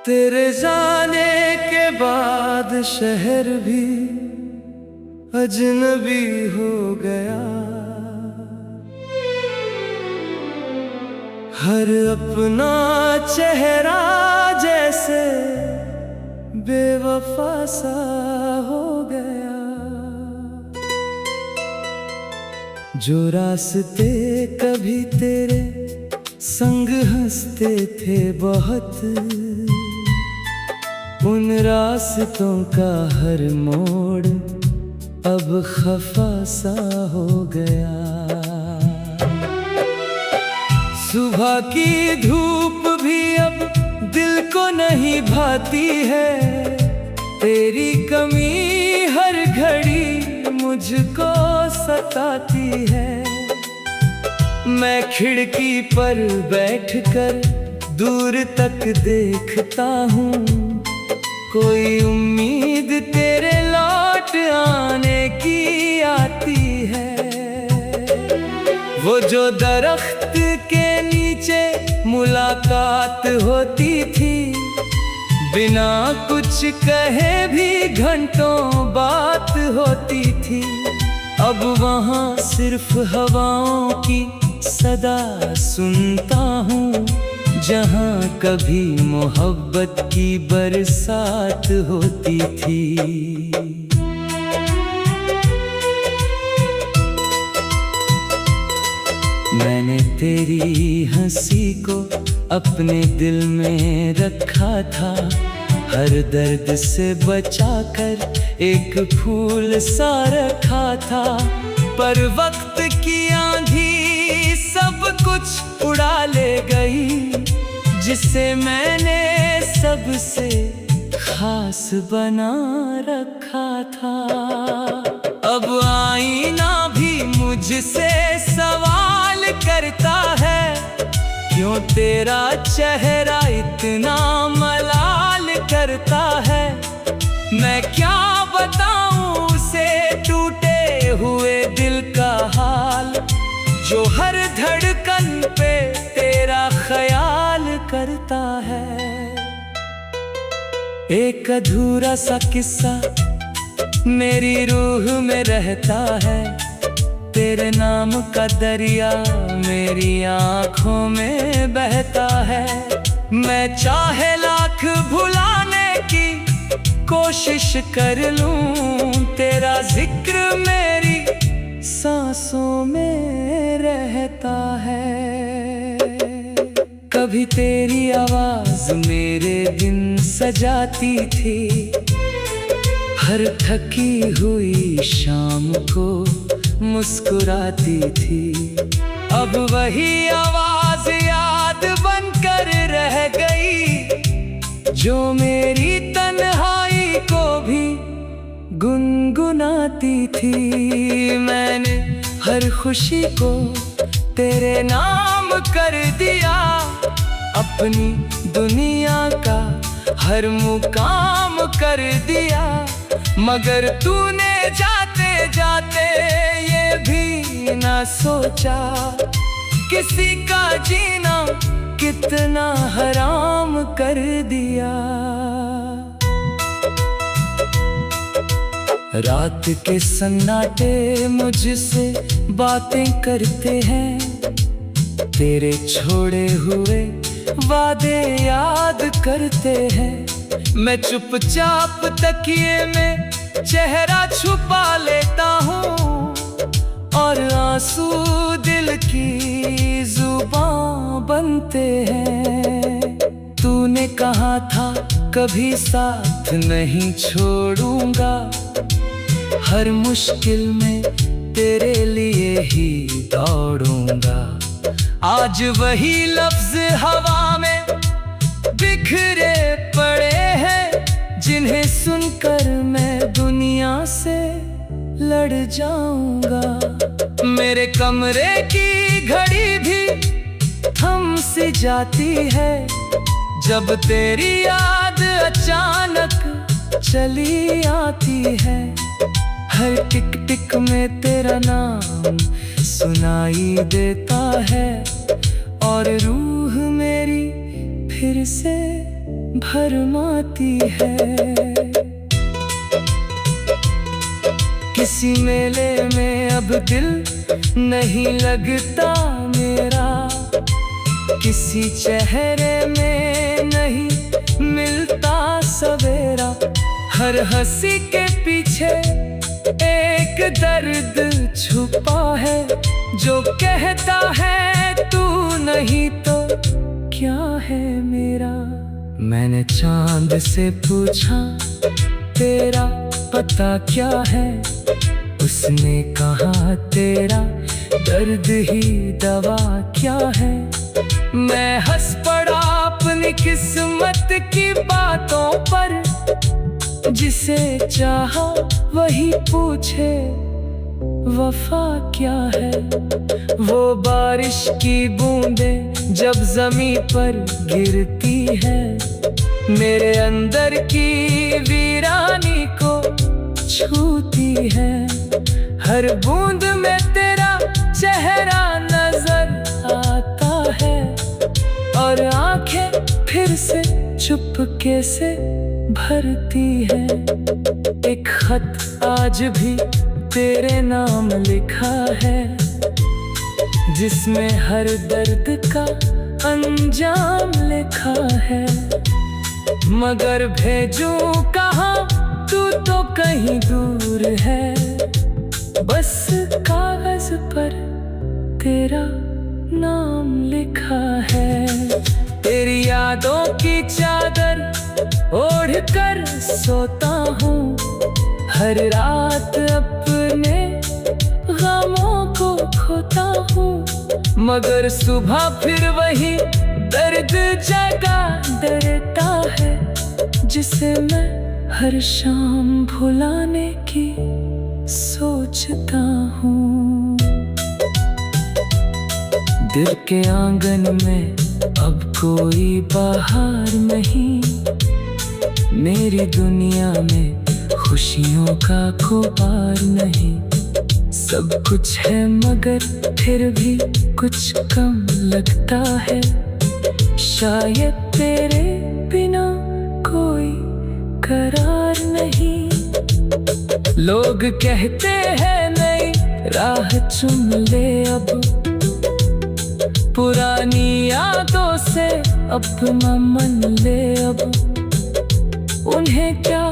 तेरे जाने के बाद शहर भी अजनबी हो गया। हर अपना चेहरा जैसे बेवफा सा हो गया। जो रास्ते कभी तेरे संग हंसते थे बहुत, उन रास्तों का हर मोड़ अब खफा सा हो गया। सुबह की धूप भी अब दिल को नहीं भाती है। तेरी कमी हर घड़ी मुझको सताती है। मैं खिड़की पर बैठकर दूर तक देखता हूँ, कोई उम्मीद तेरे लौट आने की आती है। वो जो दरख्त के नीचे मुलाकात होती थी, बिना कुछ कहे भी घंटों बात होती थी, अब वहाँ सिर्फ हवाओं की सदा सुनता हूँ, जहाँ कभी मोहब्बत की बरसात होती थी। मैंने तेरी हंसी को अपने दिल में रखा था, हर दर्द से बचाकर एक फूल सा रखा था। पर वक्त की आंधी सब कुछ उड़ा ले गई, जिसे मैंने सबसे खास बना रखा था। अब आईना भी मुझसे सवाल करता है, क्यों तेरा चेहरा इतना मलाल करता है। मैं क्या बताऊं उसे टूटे हुए दिल का हाल, जो हर धड़कन पे तेरा ख्याल करता है। एक अधूरा सा किस्सा मेरी रूह में रहता है, तेरे नाम का दरिया मेरी आँखों में बहता है। मैं चाहे लाख भुलाने की कोशिश कर लूं, तेरा जिक्र मेरी सांसों में रहता है। कभी तेरी आवाज मेरे दिन सजाती थी, हर थकी हुई शाम को मुस्कुराती थी। अब वही आवाज याद बनकर रह गई, जो मेरी तन्हाई को भी गुनगुनाती थी। मैंने हर खुशी को तेरे नाम कर दिया, अपनी दुनिया का हर मुकाम कर दिया। मगर तूने जाते जाते ये भी ना सोचा, किसी का जीना कितना हराम कर दिया। रात के सन्नाटे मुझसे बातें करते हैं, तेरे छोड़े हुए वादे याद करते हैं। मैं चुपचाप तकिए में चेहरा छुपा लेता हूँ, और आंसू दिल की जुबान बनते हैं। तूने कहा था कभी साथ नहीं छोड़ूंगा, हर मुश्किल में तेरे लिए ही दौड़ूंगा। आज वही लफ्ज हवा में बिखरे पड़े हैं, जिन्हें सुनकर मैं दुनिया से लड़ जाऊंगा। मेरे कमरे की घड़ी भी थम सी जाती है, जब तेरी याद अचानक चली आती है। हर टिक टिक में तेरा नाम सुनाई देता है और रूह मेरी फिर से भरमाती है। किसी मेले में अब दिल नहीं लगता मेरा, किसी चेहरे में नहीं मिलता सवेरा। हर हंसी के पीछे एक दर्द छुपा है, जो कहता है तू नहीं तो क्या है मेरा। मैंने चांद से पूछा तेरा पता क्या है, उसने कहा तेरा दर्द ही दवा क्या है। मैं हंस पड़ा अपनी किस्मत की बातों पर, जिसे चाहा वही पूछे वफा क्या है। वो बारिश की बूंदें जब जमीन पर गिरती है, मेरे अंदर की वीरानी को छूती है। हर बूंद में तेरा चेहरा नजर आता है, और आंखें फिर से चुपके से भरती है। एक खत आज भी तेरे नाम लिखा है, जिसमें हर दर्द का अंजाम लिखा है। मगर भेजूं कहाँ, तू तो कहीं दूर है। बस कागज पर तेरा नाम लिखा है। तेरी यादों की चादर ओढ़ कर सोता हूँ, हर रात अपने गमों को खोता हूँ। मगर सुबह फिर वही दर्द जगा डरता है, जिसे मैं हर शाम भुलाने की सोचता हूँ। दिल के आंगन में अब कोई बाहर नहीं, मेरी दुनिया में खुशियों का खुबार नहीं। सब कुछ है मगर फिर भी कुछ कम लगता है, शायद तेरे बिना कोई करार नहीं। लोग कहते हैं नई राह चुन ले अब, पुरानी यादों से अपना मन ले अब। उन्हें क्या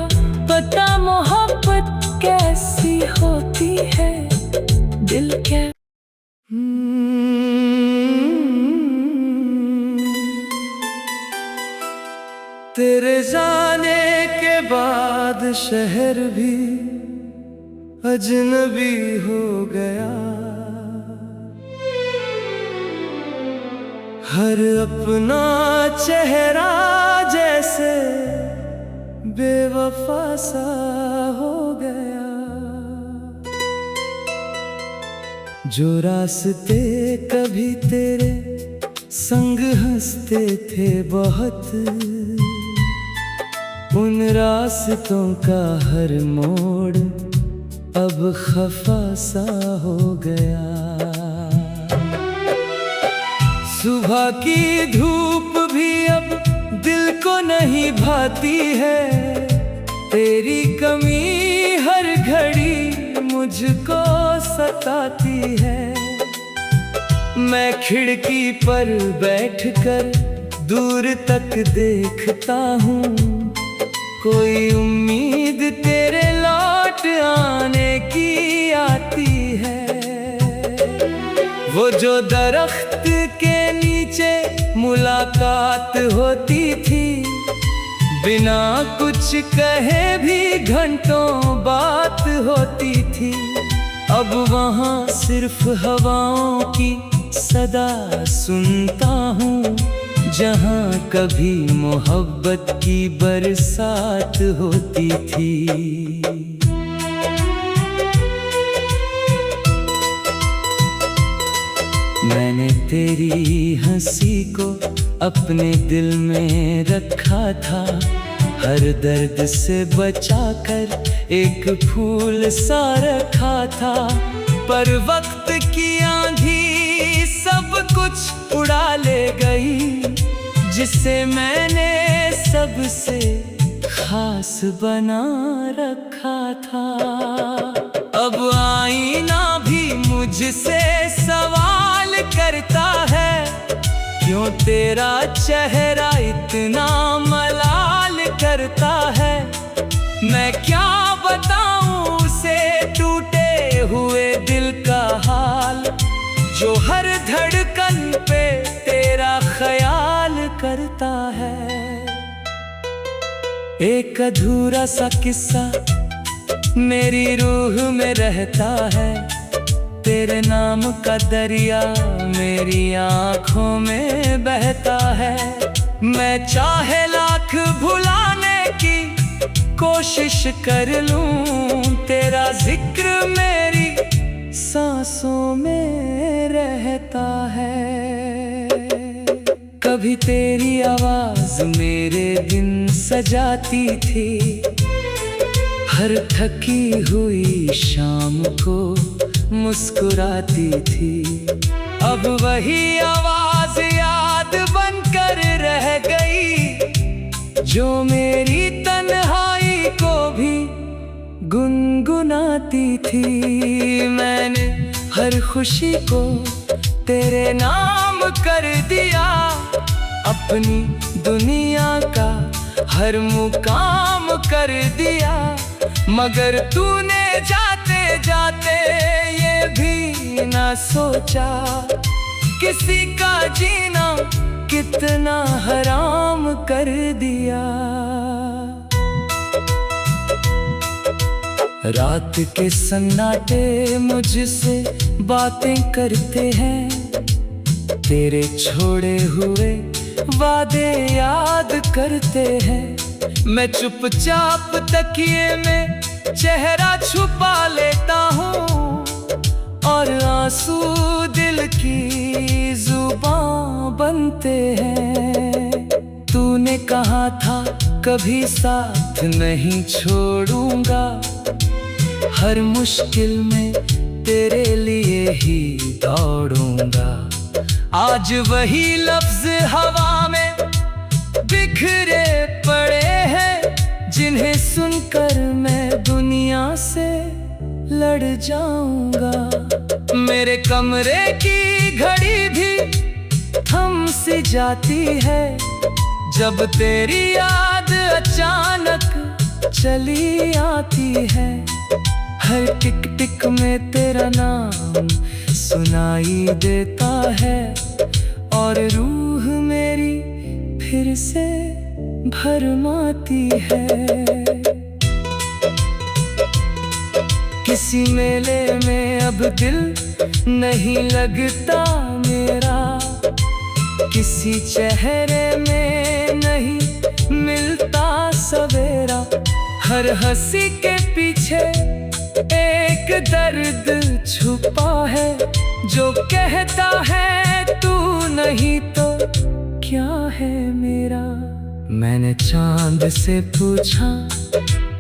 पता मोहब्बत कैसी होती है, दिल क्या तेरे जाने के बाद शहर भी अजनबी हो गया। हर अपना चेहरा जैसे बेवफा सा हो गया। जो रास्ते कभी तेरे संग हंसते थे बहुत, उन रास्तों का हर मोड़ अब खफा सा हो गया। सुबह की धूप भी अब दिल को नहीं भाती है, तेरी कमी हर घड़ी मुझको सताती है। मैं खिड़की पर बैठकर दूर तक देखता हूँ, कोई उम्मीद तेरे लौट आने की आती है। वो जो दरख्त के नीचे मुलाकात होती थी, बिना कुछ कहे भी घंटों बात होती थी, अब वहाँ सिर्फ हवाओं की सदा सुनता हूँ, जहाँ कभी मोहब्बत की बरसात होती थी। मैंने तेरी हंसी को अपने दिल में रखा था, हर दर्द से बचाकर एक फूल सा रखा था। पर वक्त की उड़ा ले गई, जिसे मैंने सबसे खास बना रखा था। अब आईना भी मुझसे सवाल करता है, क्यों तेरा चेहरा इतना मलाल करता है। मैं क्या बताऊं उसे टूटे हुए दिल का हाल, जो हर धड़कन पे तेरा ख्याल करता है। एक अधूरा सा किस्सा मेरी रूह में रहता है, तेरे नाम का दरिया मेरी आँखों में बहता है। मैं चाहे लाख भुलाने की कोशिश कर लूं, तेरा जिक्र मेरी सांसों में रहता है। कभी तेरी आवाज मेरे दिन सजाती थी, हर थकी हुई शाम को मुस्कुराती थी। अब वही आवाज याद बनकर रह गई, जो मेरी तन्हाई को भी गुनगुनाती थी। मैंने हर खुशी को तेरे नाम कर दिया, अपनी दुनिया का हर मुकाम कर दिया। मगर तूने जाते जाते ये भी ना सोचा, किसी का जीना कितना हराम कर दिया। रात के सन्नाटे मुझसे बातें करते हैं, तेरे छोड़े हुए वादे याद करते हैं। मैं चुपचाप तकिए में चेहरा छुपा लेता हूँ, और आंसू दिल की जुबान बनते हैं। तूने कहा था कभी साथ नहीं छोड़ूंगा, हर मुश्किल में तेरे लिए ही दौड़ूंगा। आज वही लफ्ज हवा में बिखरे पड़े हैं, जिन्हें सुनकर मैं दुनिया से लड़ जाऊंगा। मेरे कमरे की घड़ी भी थम सी जाती है, जब तेरी याद अचानक चली आती है। हर टिक टिक में तेरा नाम सुनाई देता है, और रूह मेरी फिर से भरमाती है। किसी मेले में अब दिल नहीं लगता मेरा, किसी चेहरे में नहीं मिलता सवेरा। हर हंसी के पीछे एक दर्द छुपा है, जो कहता है तू नहीं तो क्या है मेरा। मैंने चांद से पूछा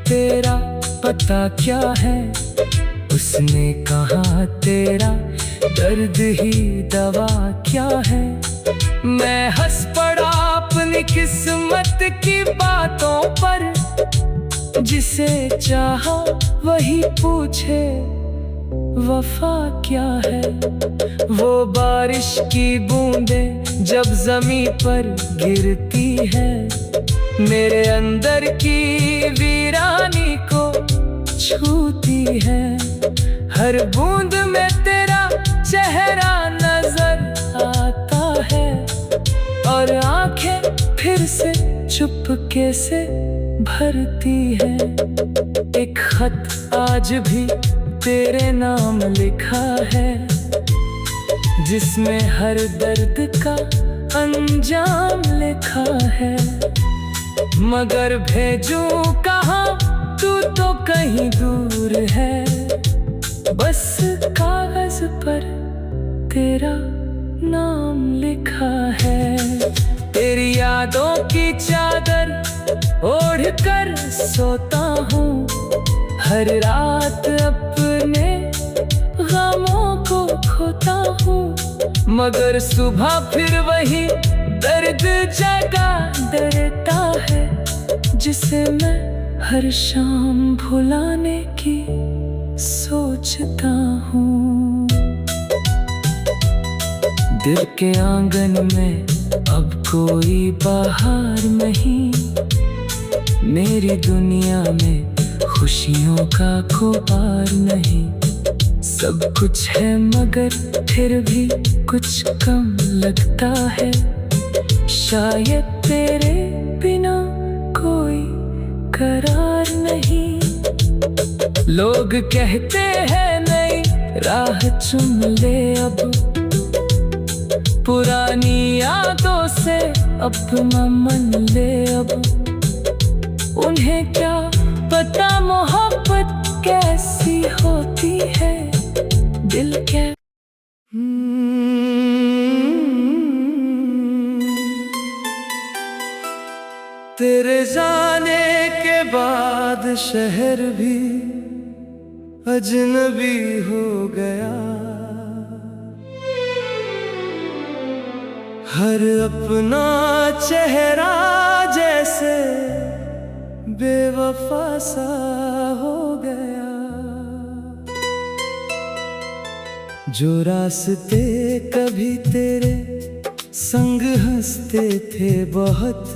तेरा पता क्या है, उसने कहा तेरा दर्द ही दवा क्या है। मैं हंस पड़ा अपनी किस्मत की बातों पर, जिसे चाहा वही पूछे वफा क्या है। वो बारिश की बूंदें जब जमीन पर गिरती है, मेरे अंदर की वीरानी को छूती है। हर बूंद में तेरा चेहरा नजर आता है, और आंखें फिर से चुपके से भरती है। एक खत आज भी तेरे नाम लिखा है, जिसमें हर दर्द का अंजाम लिखा है। मगर भेजूं कहाँ, तू तो कहीं दूर है। बस कागज पर तेरा नाम लिखा है। तेरी यादों की चादर ओढ़ कर सोता हूँ, हर रात अपने गमों को खोता हूँ। मगर सुबह फिर वही दर्द जगा डरता है, जिसे मैं हर शाम भुलाने की सोचता हूँ। दिल के आंगन में अब कोई बाहर नहीं, मेरी दुनिया में खुशियों का खुबार नहीं। सब कुछ है मगर फिर भी कुछ कम लगता है, शायद तेरे बिना कोई करार नहीं। लोग कहते हैं नई राह चुन ले अब, पुरानी यादों से अपना मन ले अब। उन्हें क्या पता मोहब्बत कैसी होती है, दिल क्या तेरे जाने के बाद शहर भी अजनबी हो गया। हर अपना चेहरा जैसे बेवफा सा हो गया। जो रास्ते कभी तेरे संग हंसते थे बहुत,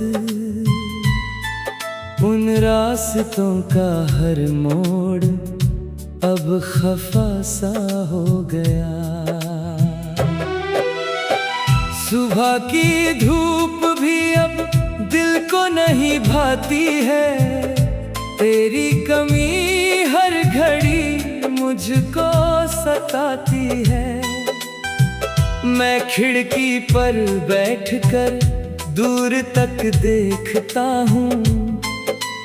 उन रास्तों का हर मोड़ अब खफा सा हो गया। सुबह की धूप भी अब दिल को नहीं भाती है, तेरी कमी हर घड़ी मुझको सताती है। मैं खिड़की पर बैठकर दूर तक देखता हूँ,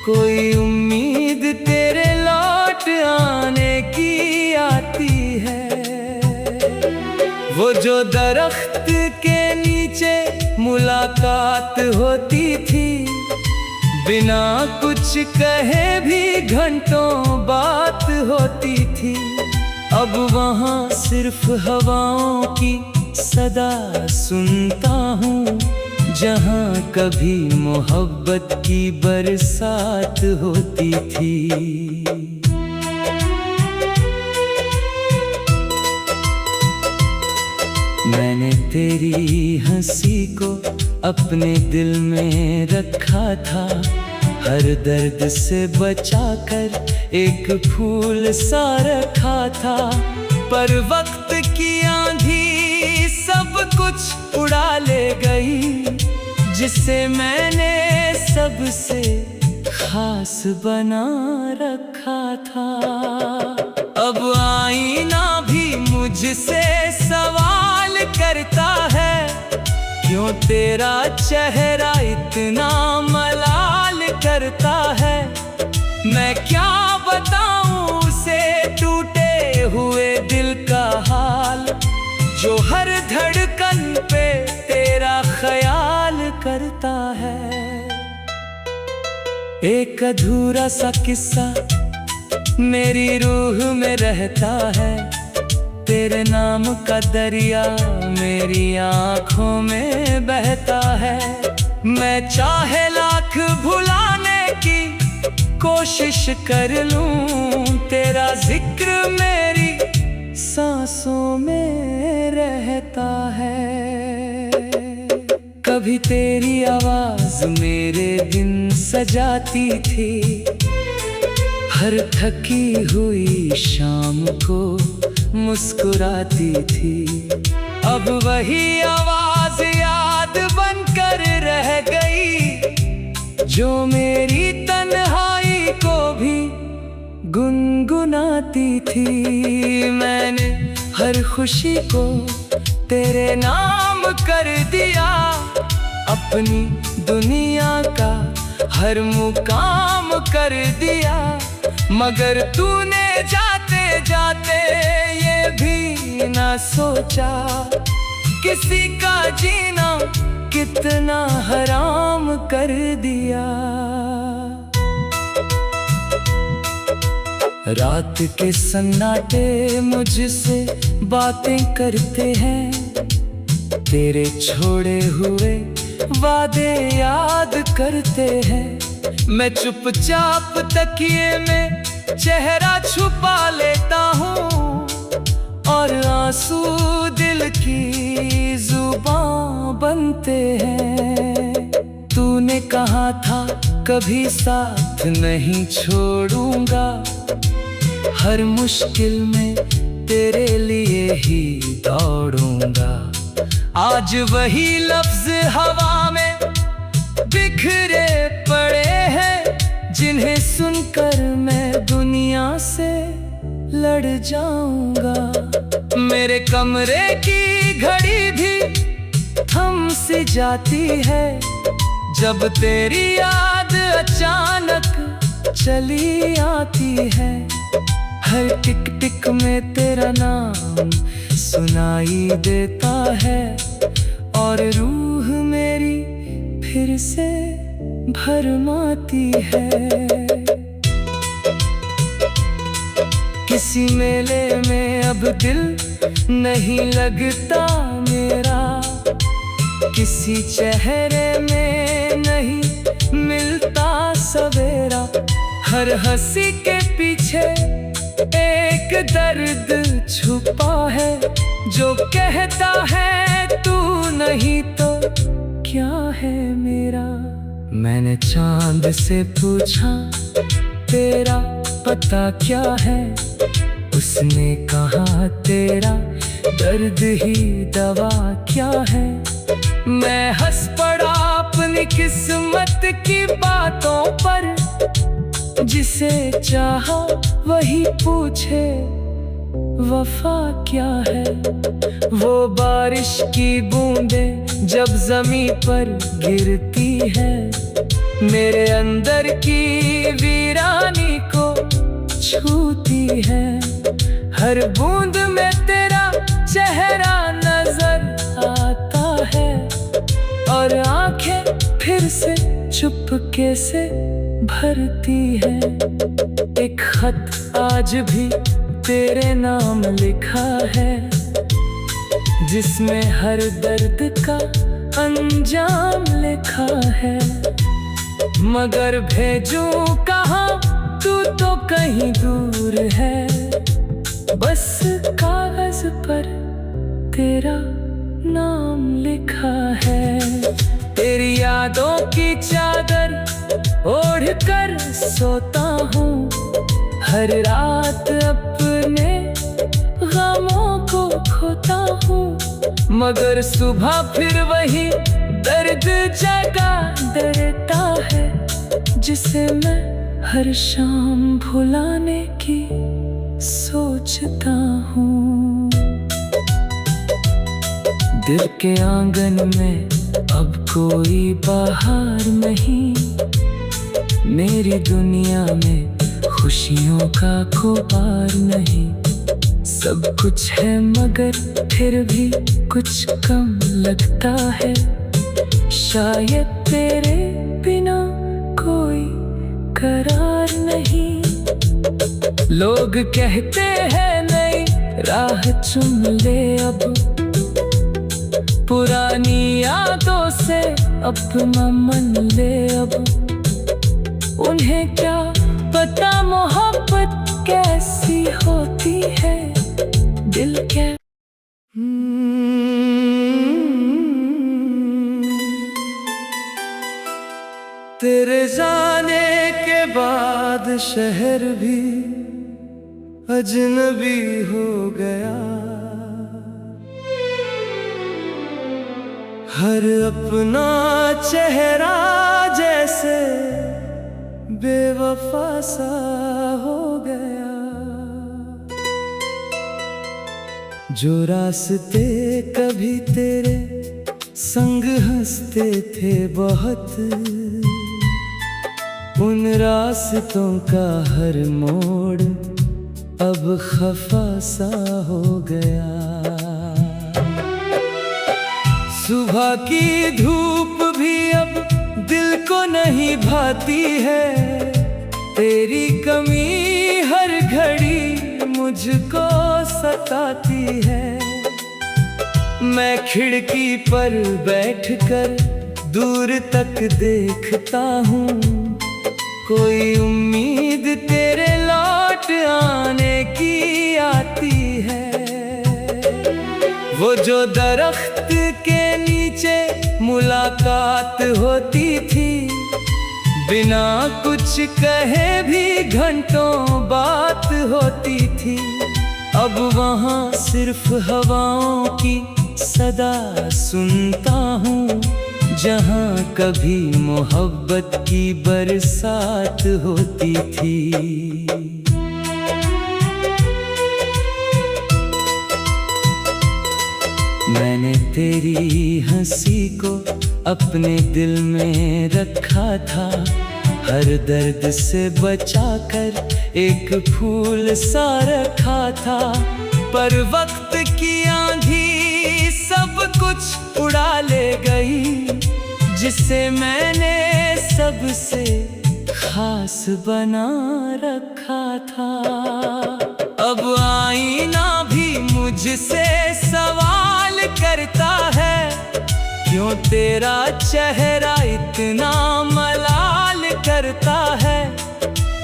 कोई उम्मीद तेरे लौट आने की आती है। वो जो दरख्त के नीचे मुलाकात होती थी, बिना कुछ कहे भी घंटों बात होती थी, अब वहाँ सिर्फ हवाओं की सदा सुनता हूँ, जहाँ कभी मोहब्बत की बरसात होती थी। मैंने तेरी हंसी को अपने दिल में रखा था, हर दर्द से बचाकर एक फूल सा रखा था। पर वक्त की आंधी सब कुछ उड़ा ले गई, जिसे मैंने सबसे खास बना रखा था। अब आईना भी मुझसे सवाल करता है, क्यों तेरा चेहरा इतना मलाल करता है। मैं क्या बताऊं उसे टूटे हुए दिल का हाल, जो हर धड़कन पे तेरा ख्याल करता है। एक अधूरा सा किस्सा मेरी रूह में रहता है, तेरे नाम का दरिया मेरी आँखों में बहता है। मैं चाहे लाख भुलाने की कोशिश कर लूं, तेरा जिक्र मेरी सांसों में रहता है। कभी तेरी आवाज मेरे दिन सजाती थी, हर थकी हुई शाम को मुस्कुराती थी। अब वही आवाज याद बनकर रह गई, जो मेरी तन्हाई को भी गुनगुनाती थी। मैंने हर खुशी को तेरे नाम कर दिया, अपनी दुनिया का हर मुकाम कर दिया। मगर तूने जाते जाते ये भी ना सोचा, किसी का जीना कितना हराम कर दिया। रात के सन्नाटे मुझसे बातें करते हैं, तेरे छोड़े हुए वादे याद करते हैं। मैं चुपचाप तकिए में चेहरा छुपा लेता हूँ और आंसू दिल की जुबान बनते हैं। तूने कहा था कभी साथ नहीं छोड़ूंगा, हर मुश्किल में तेरे लिए ही दौड़ूंगा। आज वही लफ्ज हवा में बिखरे पड़े हैं, जिन्हें सुनकर मैं दुनिया से लड़ जाऊंगा। मेरे कमरे की घड़ी भी थम सी जाती है जब तेरी याद अचानक चली आती है। हर टिक टिक में तेरा नाम सुनाई देता है और रूह मेरी फिर से भरमाती है। किसी मेले में अब दिल नहीं लगता मेरा, किसी चेहरे में नहीं मिलता सवेरा। हर हंसी के पीछे एक दर्द छुपा है, जो कहता है तू नहीं तो क्या है मेरा। मैंने चांद से पूछा तेरा पता क्या है, उसने कहा तेरा दर्द ही दवा क्या है। मैं हंस पड़ा अपनी किस्मत की बातों पर, जिसे चाहा वही पूछे वफा क्या है। वो बारिश की बूंदें जब जमीन पर गिरती है, मेरे अंदर की वीरानी को छूती है। हर बूंद में तेरा चेहरा नजर आता है और आंखें फिर से चुपके से भरती है। एक खत आज भी तेरे नाम लिखा है, जिसमें हर दर्द का अंजाम लिखा है। मगर भेजूं कहाँ, तू तो कहीं दूर है। बस कागज पर तेरा नाम लिखा है। तेरी यादों की चादर ओढ़ कर सोता हूँ, हर रात अपने गमों को खोता हूँ। मगर सुबह फिर वही दर्द जगा देता है, जिसे मैं हर शाम भुलाने की सोचता हूँ। दिल के आंगन में अब कोई बाहर नहीं, मेरी दुनिया में खुशियों का खुबार नहीं। सब कुछ है मगर फिर भी कुछ कम लगता है, शायद तेरे बिना कोई करार नहीं। लोग कहते हैं नई राह चुन ले अब, पुरानी यादों से अपना मन ले अब। उन्हें क्या पता मोहब्बत कैसी होती है, दिल क्या तेरे जाने के बाद शहर भी अजनबी हो गया। हर अपना चेहरा जैसे बेवफा सा हो गया। जो रास्ते कभी तेरे संग हंसते थे बहुत, उन रास्तों का हर मोड़ अब खफा सा हो गया। सुबह की धूप भी अब दिल को नहीं भाती है, तेरी कमी हर घड़ी मुझको सताती है। मैं खिड़की पर बैठकर दूर तक देखता हूँ, कोई उम्मीद तेरे लौट आने की आती है। वो जो दरख्त के नीचे मुलाकात होती थी, बिना कुछ कहे भी घंटों बात होती थी, अब वहाँ सिर्फ हवाओं की सदा सुनता हूँ, जहाँ कभी मोहब्बत की बरसात होती थी। मैंने तेरी हंसी को अपने दिल में रखा था, हर दर्द से बचाकर एक फूल सा रखा था, पर वक्त की आंधी सब कुछ उड़ा ले गई, जिसे मैंने सबसे खास बना रखा था। अब आईना भी मुझसे सवाल करता है, क्यों तेरा चेहरा इतना मलाल करता है।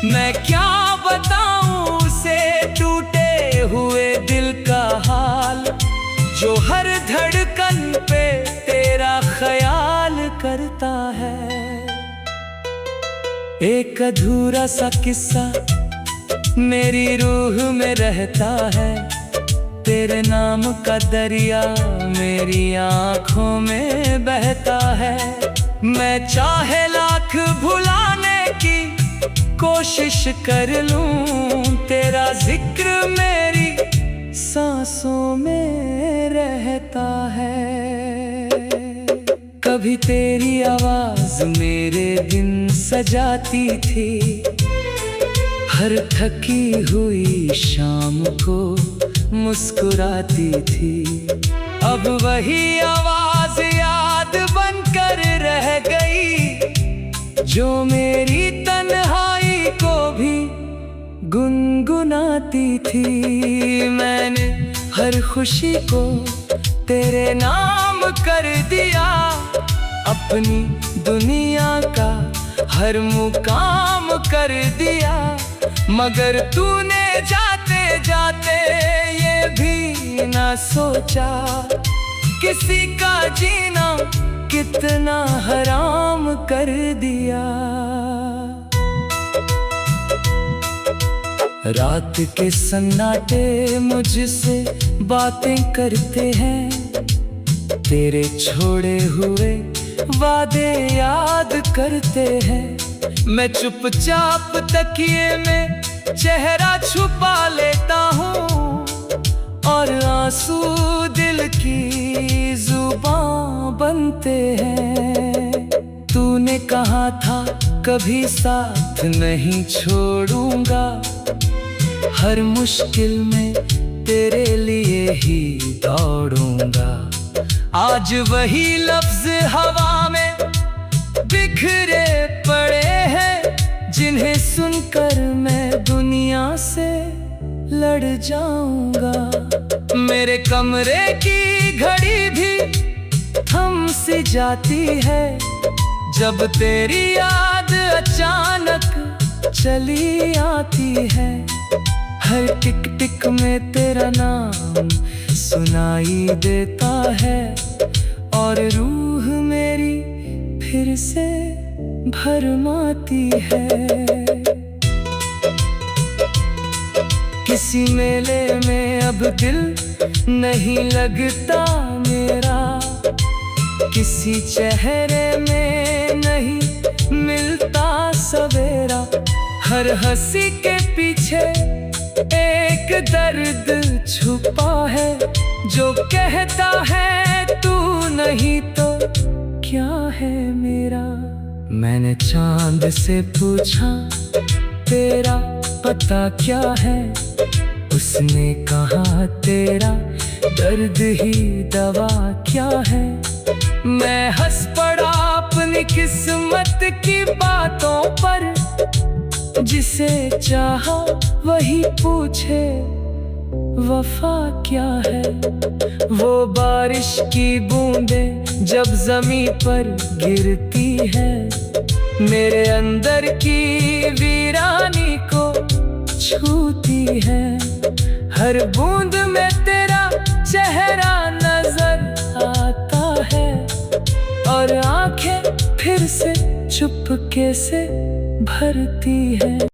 मैं क्या बताऊं उसे टूटे हुए दिल का हाल, जो हर धड़कन पे तेरा ख्याल करता है। एक अधूरा सा किस्सा मेरी रूह में रहता है, तेरे नाम का दरिया मेरी आँखों में बहता है। मैं चाहे लाख भुलाने की कोशिश कर लूं, तेरा जिक्र मेरी सांसों में रहता है। कभी तेरी आवाज मेरे दिन सजाती थी, हर थकी हुई शाम को मुस्कुराती थी। अब वही आवाज याद बनकर रह गई, जो मेरी तन्हाई को भी गुनगुनाती थी। मैंने हर खुशी को तेरे नाम कर दिया, अपनी दुनिया का हर मुकाम कर दिया, मगर तूने जाते जाते ये भी ना सोचा, किसी का जीना कितना हराम कर दिया। रात के सन्नाटे मुझसे बातें करते हैं, तेरे छोड़े हुए वादे याद करते हैं। मैं चुपचाप तकिए में चेहरा छुपा लेता हूँ, और आंसू दिल की जुबान बनते हैं। तूने कहा था कभी साथ नहीं छोड़ूंगा, हर मुश्किल में तेरे लिए ही दौड़ूंगा। आज वही लफ्ज हवा में बिखरे पड़े हैं, जिन्हें सुनकर मैं दुनिया से लड़ जाऊंगा। मेरे कमरे की घड़ी भी थम सी जाती है, जब तेरी याद अचानक चली आती है। हर टिक टिक में तेरा नाम सुनाई देता है, और रूह मेरी फिर से भरमाती है। किसी मेले में अब दिल नहीं लगता मेरा, किसी चेहरे में नहीं मिलता सवेरा। हर हंसी के पीछे एक दर्द छुपा है, जो कहता है तू नहीं तो क्या है मेरा। मैंने चांद से पूछा तेरा पता क्या है, उसने कहा तेरा दर्द ही दवा क्या है। मैं हंस पड़ा अपनी किस्मत की बातों पर, जिसे चाहा वही पूछे वफा क्या है। वो बारिश की बूंदें जब ज़मीं पर गिरती है, मेरे अंदर की वीरानी को छूती है। हर बूंद में तेरा चेहरा नजर आता है, और आंखें फिर से चुपके से भरती है।